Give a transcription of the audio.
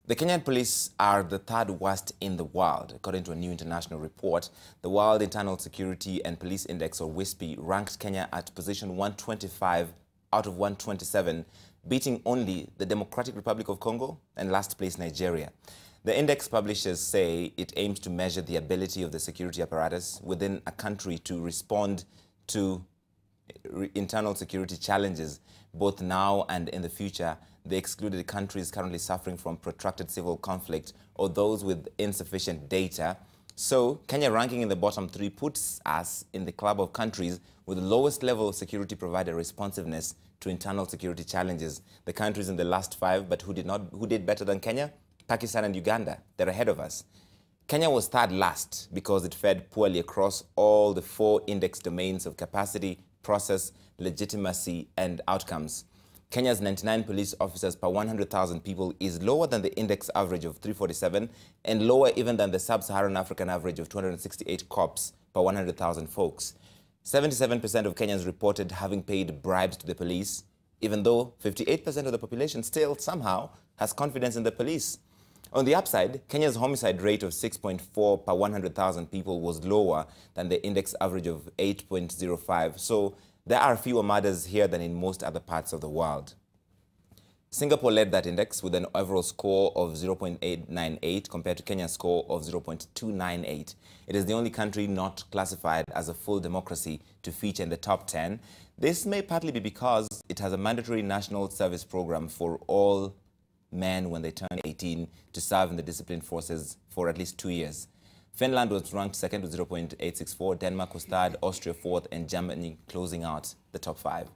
The Kenyan police are the third worst in the world, according to a new international report. The World Internal Security and Police Index, or WISPI, ranked Kenya at position 125 out of 127, beating only the Democratic Republic of Congo and last place Nigeria. The index publishers say it aims to measure the ability of the security apparatus within a country to respond to internal security challenges, both now and in the future. They excluded countries currently suffering from protracted civil conflict or those with insufficient data. So, Kenya ranking in the bottom three puts us in the club of countries with the lowest level of security provider responsiveness to internal security challenges. The countries in the last five, but who did better than Kenya? Pakistan and Uganda. They're ahead of us. Kenya was third last because it fared poorly across all the four index domains of capacity, process, legitimacy, and outcomes. Kenya's 99 police officers per 100,000 people is lower than the index average of 347 and lower even than the sub-Saharan African average of 268 cops per 100,000 folks. 77% of Kenyans reported having paid bribes to the police, even though 58% of the population still somehow has confidence in the police. On the upside, Kenya's homicide rate of 6.4 per 100,000 people was lower than the index average of 8.05. So there are fewer murders here than in most other parts of the world. Singapore led that index with an overall score of 0.898 compared to Kenya's score of 0.298. It is the only country not classified as a full democracy to feature in the top 10. This may partly be because it has a mandatory national service program for all men when they turn 18 to serve in the disciplined forces for at least 2 years. Finland was ranked second with 0.864, Denmark was third, Austria fourth, and Germany closing out the top five.